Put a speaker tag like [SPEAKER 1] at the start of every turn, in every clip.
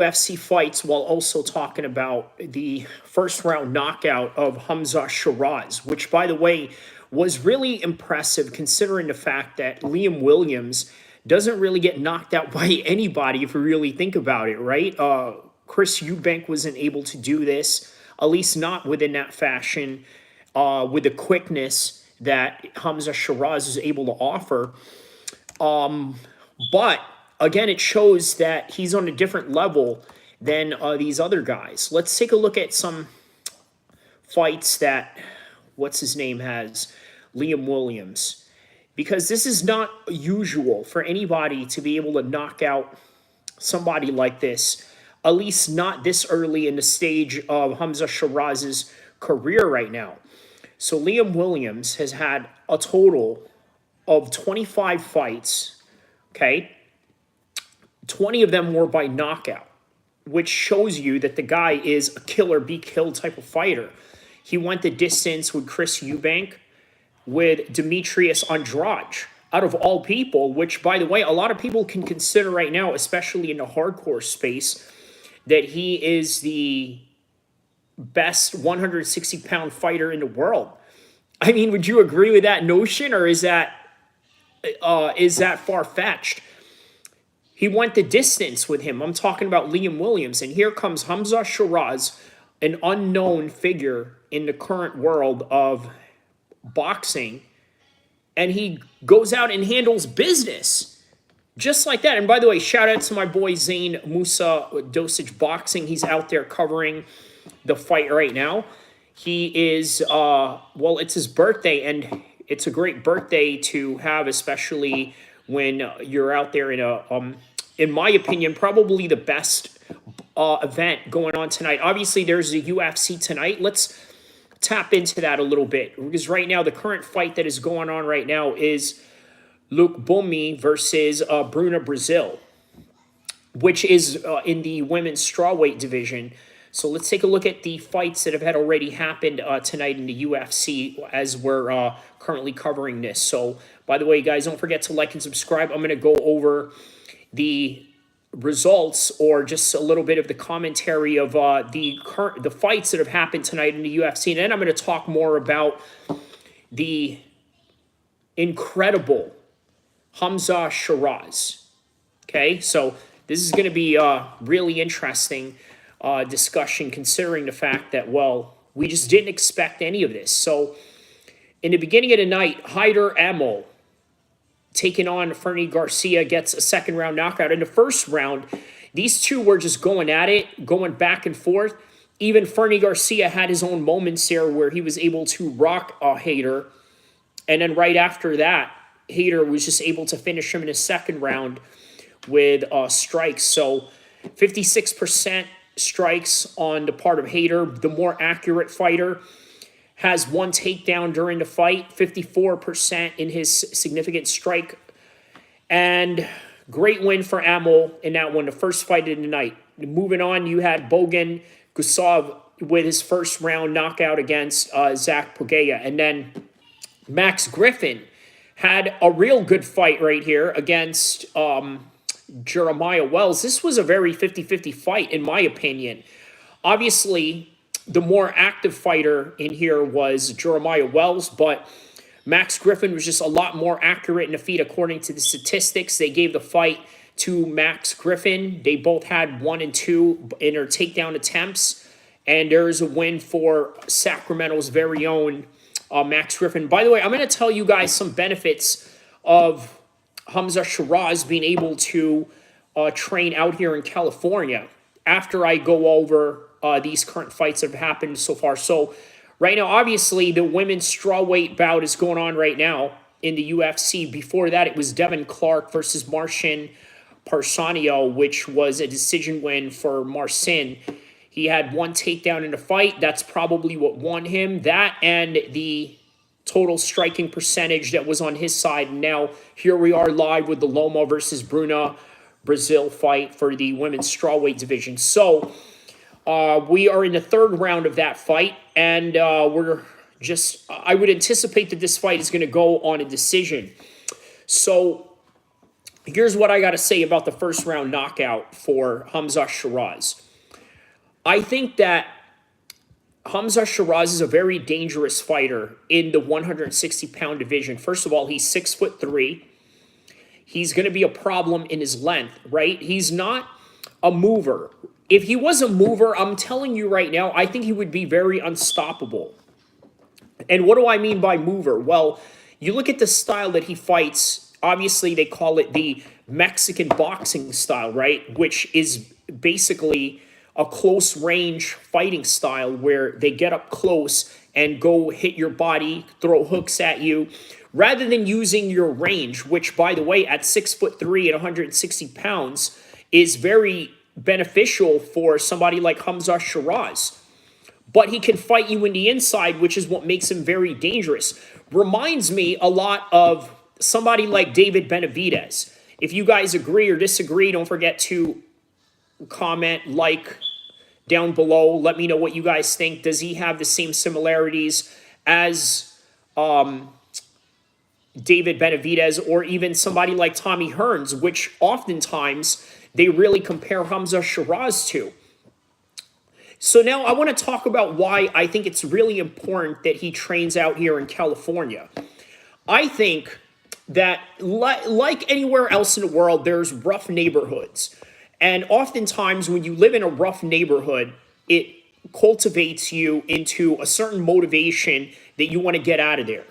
[SPEAKER 1] UFC fights while also talking about the first round knockout of Hamzah Sheeraz, which, by the way, was really impressive considering the fact that Liam Williams doesn't really get knocked out by anybody if you really think about it, right? Chris Eubank wasn't able to do this, at least not within that fashion, with the quickness that Hamzah Sheeraz is able to offer. But again, it shows that he's on a different level than these other guys. Let's take a look at some fights that, what's his name, has Liam Williams. Because this is not usual for anybody to be able to knock out somebody like this, at least not this early in the stage of Hamzah Sheeraz's career right now. So Liam Williams has had a total of 25 fights, okay? 20 of them were by knockout, which shows you that the guy is a kill or be killed type of fighter. He went the distance with Chris Eubank, with Demetrius Andrade, out of all people, which, by the way, a lot of people can consider right now, especially in the hardcore space, that he is the best 160-pound fighter in the world. I mean, would you agree with that notion, or is that far-fetched? He went the distance with him. I'm talking about Liam Williams, and here comes Hamzah Sheeraz, an unknown figure in the current world of boxing, and he goes out and handles business just like that. And by the way, shout out to my boy Zane Musa, Dosage Boxing. He's out there covering the fight right now. He is, well, it's his birthday, and it's a great birthday to have, especially when you're out there in my opinion, probably the best event going on tonight. Obviously, there's a UFC tonight. Let's tap into that a little bit, because right now, the current fight that is going on right now is Luke Bumi versus Bruna Brazil, which is in the women's strawweight division. So let's take a look at the fights that have had already happened tonight in the UFC as we're currently covering this. So, by the way, guys, don't forget to like and subscribe. I'm going to go over the results, or just a little bit of the commentary of the fights that have happened tonight in the UFC, and then I'm going to talk more about the incredible Hamzah Sheeraz. Okay, so this is going to be a really interesting discussion, considering the fact that, well, we just didn't expect any of this. So in the beginning of the night, Haider Amol taking on Fernie Garcia gets a second round knockout. In the first round, these two were just going at it, going back and forth. Even Fernie Garcia had his own moments here where he was able to rock Haider. And then right after that, Haider was just able to finish him in the second round with strikes. So 56% strikes on the part of Haider, the more accurate fighter. Has one takedown during the fight, 54% in his significant strike. And great win for Amol in that one, the first fight of the night. Moving on, you had Bogan Gusov with his first round knockout against Zach Pogaya. And then Max Griffin had a real good fight right here against Jeremiah Wells. This was a very 50-50 fight, in my opinion. Obviously, the more active fighter in here was Jeremiah Wells, but Max Griffin was just a lot more accurate in the feet according to the statistics. They gave the fight to Max Griffin. They both had 1 and 2 in their takedown attempts, and there is a win for Sacramento's very own Max Griffin. By the way, I'm going to tell you guys some benefits of Hamzah Sheeraz being able to train out here in California after I go over these current fights that have happened so far. So right now, obviously, the women's strawweight bout is going on right now in the UFC. Before that, it was Devin Clark versus Marcin Parsanio, which was a decision win for Marcin. He had one takedown in the fight. That's probably what won him. That and the total striking percentage that was on his side. Now, here we are live with the Loma versus Bruna Brazil fight for the women's strawweight division. So we are in the third round of that fight, and I would anticipate that this fight is going to go on a decision. So Here's what I got to say about the first round knockout for Hamzah Sheeraz. I think that Hamzah Sheeraz is a very dangerous fighter in the 160-pound division. First of all, he's 6'3". He's going to be a problem in his length, right? He's not a mover. If he was a mover, I'm telling you right now, I think he would be very unstoppable. And what do I mean by mover? Well, you look at the style that he fights. Obviously, they call it the Mexican boxing style, right? Which is basically a close range fighting style where they get up close and go hit your body, throw hooks at you, rather than using your range, which, by the way, at 6'3" and 160 pounds is very beneficial for somebody like Hamzah Sheeraz. But he can fight you in the inside, which is what makes him very dangerous. Reminds me a lot of somebody like David Benavidez. If you guys agree or disagree, don't forget to comment, like down below. Let me know what you guys think. Does he have the same similarities as David Benavidez, or even somebody like Tommy Hearns, which oftentimes they really compare Hamzah Sheeraz to? So now I want to talk about why I think it's really important that he trains out here in California. I think that like anywhere else in the world, there's rough neighborhoods. And oftentimes when you live in a rough neighborhood, it cultivates you into a certain motivation that you want to get out of there,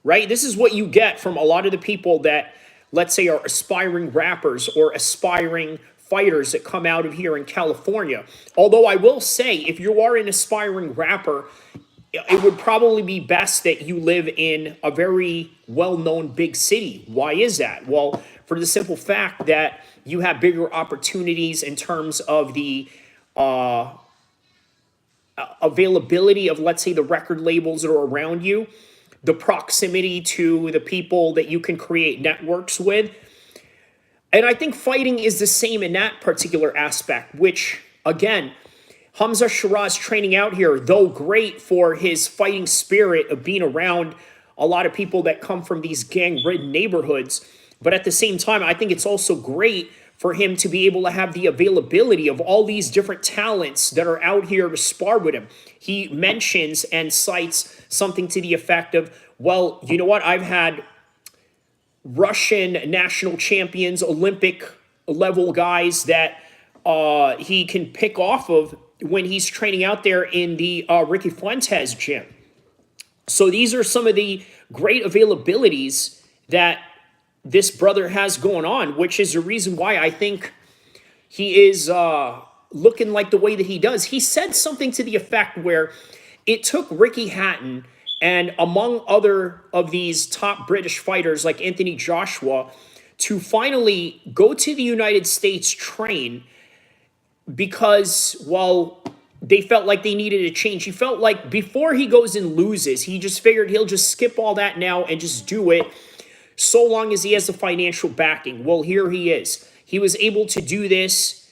[SPEAKER 1] right? This is what you get from a lot of the people that, let's say, are aspiring rappers or aspiring fighters that come out of here in California. Although I will say, if you are an aspiring rapper, it would probably be best that you live in a very well-known big city. Why is that? Well, for the simple fact that you have bigger opportunities in terms of the availability of, let's say, the record labels that are around you, the proximity to the people that you can create networks with. And I think fighting is the same in that particular aspect, which, again, Hamzah Sheeraz training out here, though great for his fighting spirit of being around a lot of people that come from these gang-ridden neighborhoods, but at the same time, I think it's also great for him to be able to have the availability of all these different talents that are out here to spar with him. He mentions and cites something to the effect of, well, you know what, I've had Russian national champions, Olympic level guys that he can pick off of when he's training out there in the Ricky Fuentes gym. So these are some of the great availabilities that this brother has going on, which is the reason why I think he is looking like the way that he does. He said something to the effect where it took Ricky Hatton and among other of these top British fighters like Anthony Joshua to finally go to the United States, train, because, well, they felt like they needed a change. He felt like before he goes and loses, he just figured he'll just skip all that now and just do it so long as he has the financial backing. Well, here he is. He was able to do this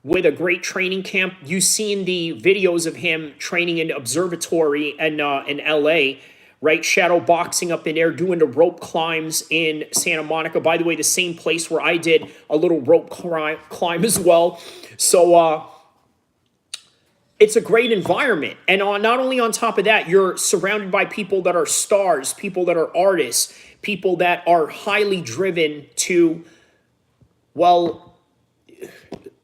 [SPEAKER 1] with a great training camp. You've seen the videos of him training in observatory in LA, right? Shadow boxing up in there, doing the rope climbs in Santa Monica. By the way, the same place where I did a little rope climb as well. So it's a great environment. And not only on top of that, you're surrounded by people that are stars, people that are artists, people that are highly driven to, well,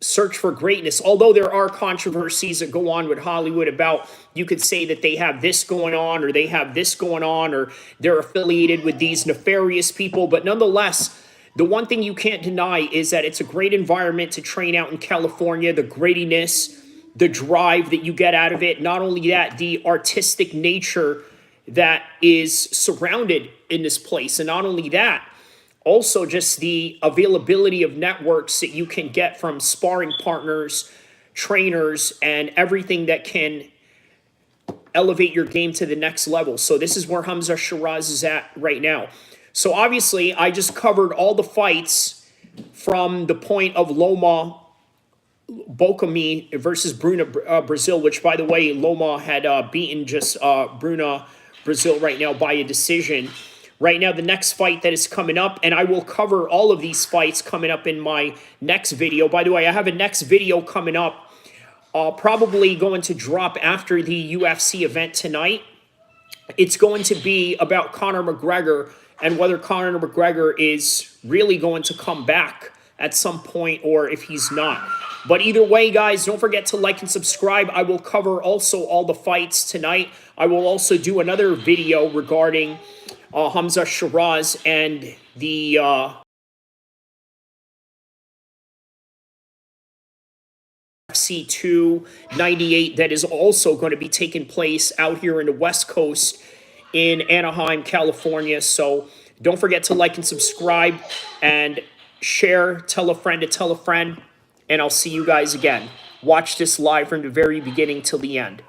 [SPEAKER 1] search for greatness. Although there are controversies that go on with Hollywood about, you could say that they have this going on or they have this going on or they're affiliated with these nefarious people. But nonetheless, the one thing you can't deny is that it's a great environment to train out in California, the grittiness, the drive that you get out of it. Not only that, the artistic nature that is surrounded in this place. And not only that, also just the availability of networks that you can get from sparring partners, trainers, and everything that can elevate your game to the next level. So this is where Hamzah Sheeraz is at right now. So obviously, I just covered all the fights from the point of Loma Bokami versus Bruna Brazil, which, by the way, Loma had beaten just Bruna Brazil right now by a decision. right now the next fight that is coming up, and I will cover all of these fights coming up in my next video. By the way, I have a next video coming up, probably going to drop after the UFC event tonight. It's going to be about Conor McGregor and whether Conor McGregor is really going to come back at some point or if he's not. But either way, guys, don't forget to like and subscribe. I will cover also all the fights tonight. I will also do another video regarding Hamzah Sheeraz and the UFC 298 that is also going to be taking place out here in the West Coast in Anaheim, California. So don't forget to like and subscribe and share, tell a friend to tell a friend, and I'll see you guys again. Watch this live from the very beginning till the end.